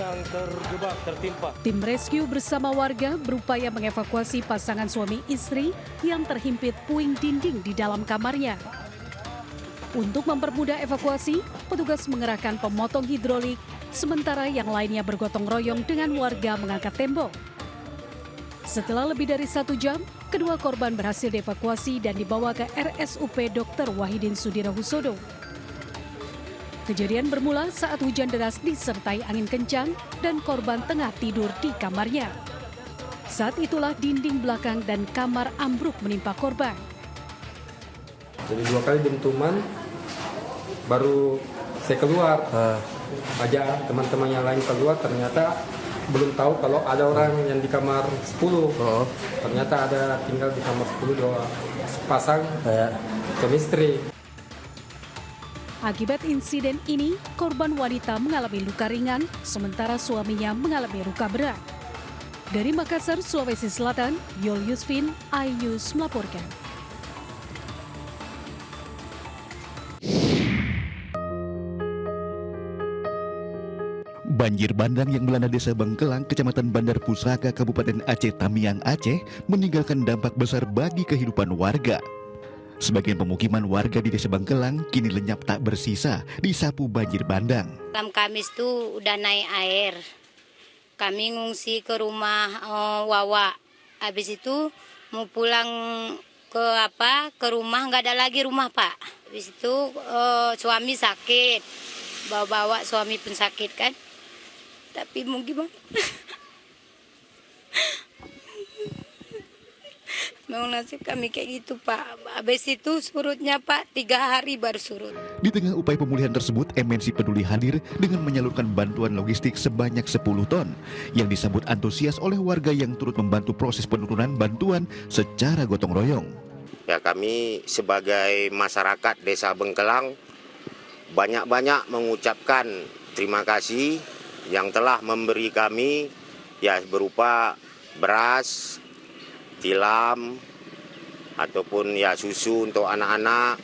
yang tertimpa. Tim rescue bersama warga berupaya mengevakuasi pasangan suami istri yang terhimpit puing dinding di dalam kamarnya. Untuk mempermudah evakuasi, petugas mengerahkan pemotong hidrolik, sementara yang lainnya bergotong royong dengan warga mengangkat tembok. Setelah lebih dari 1 jam, kedua korban berhasil dievakuasi dan dibawa ke RSUP Dr. Wahidin Sudirohusodo. Kejadian bermula saat hujan deras disertai angin kencang dan korban tengah tidur di kamarnya. Saat itulah dinding belakang dan kamar ambruk menimpa korban. Jadi 2 kali dentuman, baru saya keluar. Ajak teman-teman yang lain keluar, ternyata belum tahu kalau ada orang yang di kamar 10. Ternyata ada tinggal di kamar 10 2 sepasang suami istri. Akibat insiden ini, korban wanita mengalami luka ringan, sementara suaminya mengalami luka berat. Dari Makassar, Sulawesi Selatan, Yul Yusfin, iNews melaporkan. Banjir bandang yang melanda Desa Bangkelang, Kecamatan Bandar Pusaka, Kabupaten Aceh Tamiang, Aceh, meninggalkan dampak besar bagi kehidupan warga. Sebagian pemukiman warga di Desa Bangkelang kini lenyap tak bersisa disapu banjir bandang. Malam Kamis tuh udah naik air. Kami ngungsi ke rumah Wawa. Habis itu mau pulang ke rumah, nggak ada lagi rumah, Pak. Habis itu suami sakit. Bawa-bawa suami pun sakit kan. Tapi mau gimana? Mau nasib kami kayak gitu, Pak. Habis itu surutnya, Pak, 3 hari baru surut. Di tengah upaya pemulihan tersebut, MNC Peduli hadir dengan menyalurkan bantuan logistik sebanyak 10 ton yang disambut antusias oleh warga yang turut membantu proses penurunan bantuan secara gotong royong. Ya, kami sebagai masyarakat Desa Bangkelang banyak-banyak mengucapkan terima kasih yang telah memberi kami ya berupa beras, tilam, ataupun ya susu untuk anak-anak.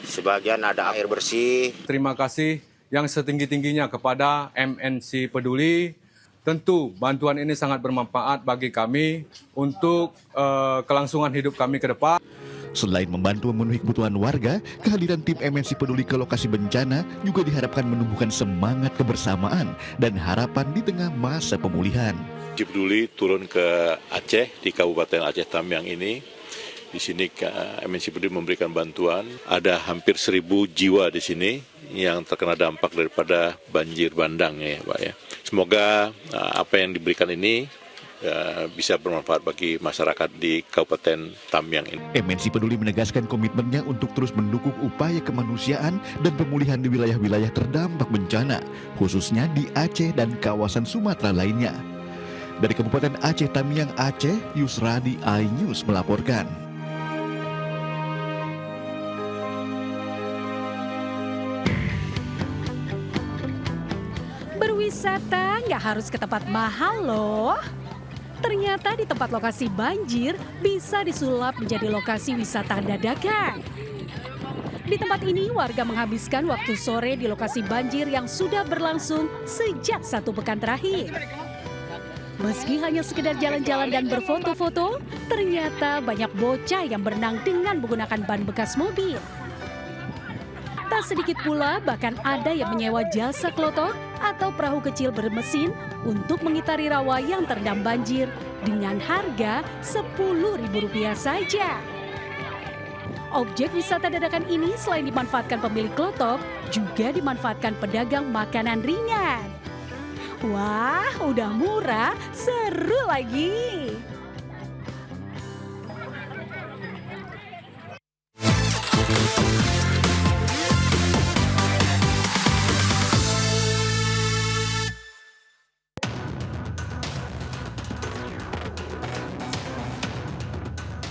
Sebagian ada air bersih. Terima kasih yang setinggi-tingginya kepada MNC Peduli. Tentu bantuan ini sangat bermanfaat bagi kami untuk kelangsungan hidup kami ke depan. Selain membantu memenuhi kebutuhan warga, kehadiran tim MNC Peduli ke lokasi bencana juga diharapkan menumbuhkan semangat kebersamaan dan harapan di tengah masa pemulihan. MNC Peduli turun ke Aceh di Kabupaten Aceh Tamiang ini. Di sini MNC Peduli memberikan bantuan. Ada hampir 1.000 jiwa di sini yang terkena dampak daripada banjir bandang ya, Pak ya. Semoga apa yang diberikan ini bisa bermanfaat bagi masyarakat di Kabupaten Tamiang ini. MNC Peduli menegaskan komitmennya untuk terus mendukung upaya kemanusiaan dan pemulihan di wilayah-wilayah terdampak bencana, khususnya di Aceh dan kawasan Sumatera lainnya. Dari Kabupaten Aceh Tamiang, Aceh, Yusradi, iNews melaporkan. Berwisata nggak harus ke tempat mahal loh. Ternyata di tempat lokasi banjir bisa disulap menjadi lokasi wisata dadakan. Di tempat ini warga menghabiskan waktu sore di lokasi banjir yang sudah berlangsung sejak 1 pekan terakhir. Meski hanya sekedar jalan-jalan dan berfoto-foto, ternyata banyak bocah yang berenang dengan menggunakan ban bekas mobil. Tak sedikit pula bahkan ada yang menyewa jasa klotok atau perahu kecil bermesin untuk mengitari rawa yang terendam banjir dengan harga Rp10.000 saja. Objek wisata dadakan ini selain dimanfaatkan pemilik klotok, juga dimanfaatkan pedagang makanan ringan. Wah, udah murah, seru lagi.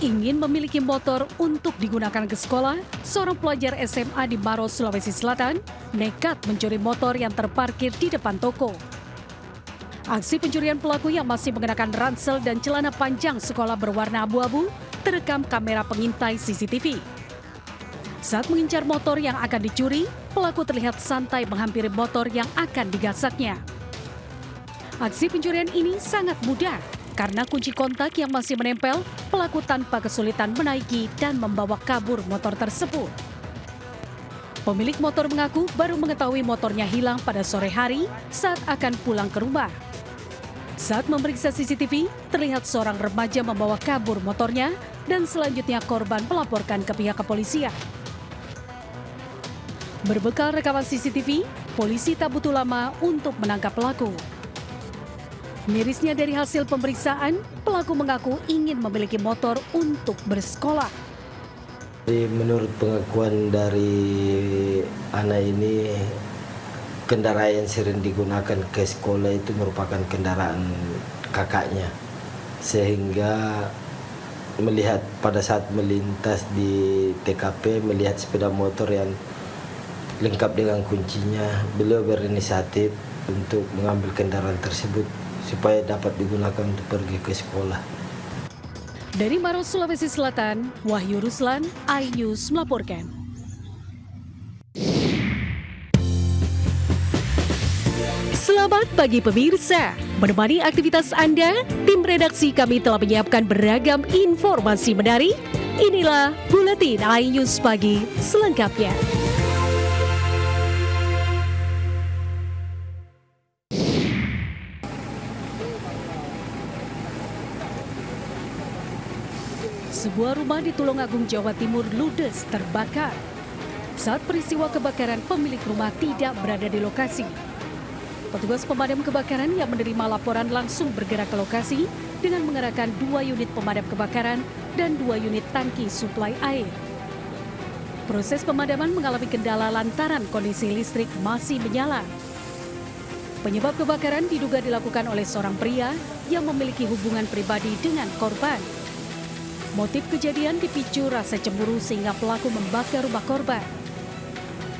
Ingin memiliki motor untuk digunakan ke sekolah, seorang pelajar SMA di Maros, Sulawesi Selatan, nekat mencuri motor yang terparkir di depan toko. Aksi pencurian pelaku yang masih mengenakan ransel dan celana panjang sekolah berwarna abu-abu terekam kamera pengintai CCTV. Saat mengincar motor yang akan dicuri, pelaku terlihat santai menghampiri motor yang akan digasaknya. Aksi pencurian ini sangat mudah karena kunci kontak yang masih menempel, pelaku tanpa kesulitan menaiki dan membawa kabur motor tersebut. Pemilik motor mengaku baru mengetahui motornya hilang pada sore hari saat akan pulang ke rumah. Saat memeriksa CCTV, terlihat seorang remaja membawa kabur motornya dan selanjutnya korban melaporkan ke pihak kepolisian. Berbekal rekaman CCTV, polisi tak butuh lama untuk menangkap pelaku. Mirisnya dari hasil pemeriksaan, pelaku mengaku ingin memiliki motor untuk bersekolah. Menurut pengakuan dari anak ini, kendaraan yang sering digunakan ke sekolah itu merupakan kendaraan kakaknya. Sehingga melihat pada saat melintas di TKP, melihat sepeda motor yang lengkap dengan kuncinya, beliau berinisiatif untuk mengambil kendaraan tersebut supaya dapat digunakan untuk pergi ke sekolah. Dari Maros, Sulawesi Selatan, Wahyu Ruslan, iNews melaporkan. Selamat pagi pemirsa, menemani aktivitas Anda, tim redaksi kami telah menyiapkan beragam informasi menarik. Inilah Buletin iNews Pagi selengkapnya. Sebuah rumah di Tulungagung, Jawa Timur ludes terbakar. Saat peristiwa kebakaran, pemilik rumah tidak berada di lokasi. Petugas pemadam kebakaran yang menerima laporan langsung bergerak ke lokasi dengan mengerahkan 2 unit pemadam kebakaran dan 2 unit tangki suplai air. Proses pemadaman mengalami kendala lantaran kondisi listrik masih menyala. Penyebab kebakaran diduga dilakukan oleh seorang pria yang memiliki hubungan pribadi dengan korban. Motif kejadian dipicu rasa cemburu sehingga pelaku membakar rumah korban.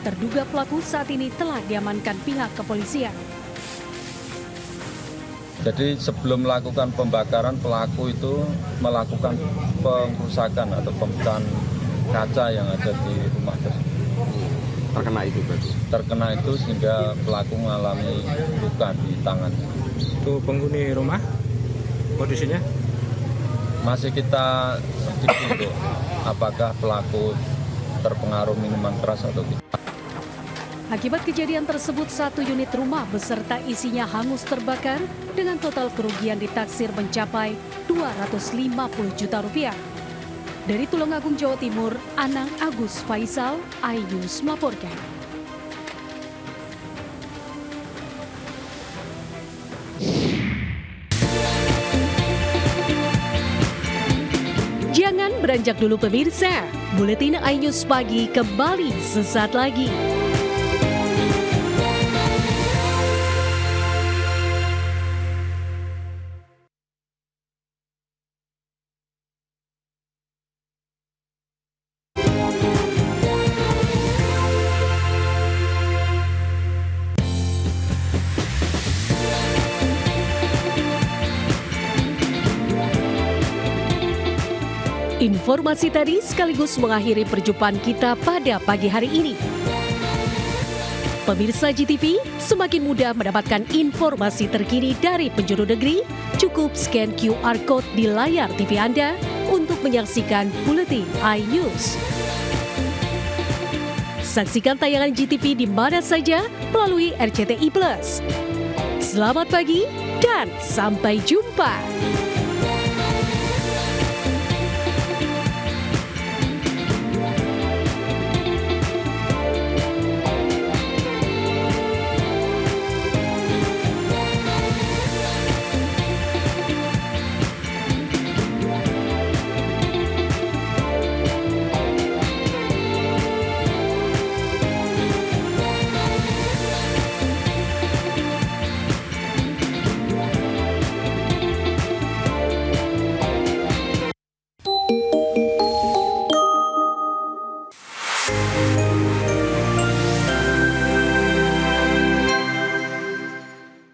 Terduga pelaku saat ini telah diamankan pihak kepolisian. Jadi sebelum melakukan pembakaran, pelaku itu melakukan pengrusakan atau pemecahan kaca yang ada di rumah tersebut. Terkena itu sehingga pelaku mengalami luka di tangan. Itu penghuni rumah kondisinya? Masih kita selidiki apakah pelaku terpengaruh minuman keras atau tidak. Akibat kejadian tersebut, 1 unit rumah beserta isinya hangus terbakar dengan total kerugian ditaksir mencapai 250 juta rupiah. Dari Tulungagung, Jawa Timur, Anang Agus Faisal, iNews melaporkan. Jangan beranjak dulu pemirsa, Buletin iNews Pagi kembali sesaat lagi. Informasi tadi sekaligus mengakhiri perjumpaan kita pada pagi hari ini. Pemirsa GTV, semakin mudah mendapatkan informasi terkini dari penjuru negeri. Cukup scan QR Code di layar TV Anda untuk menyaksikan Buletin iNews. Saksikan tayangan GTV di mana saja melalui RCTI+. Selamat pagi dan sampai jumpa.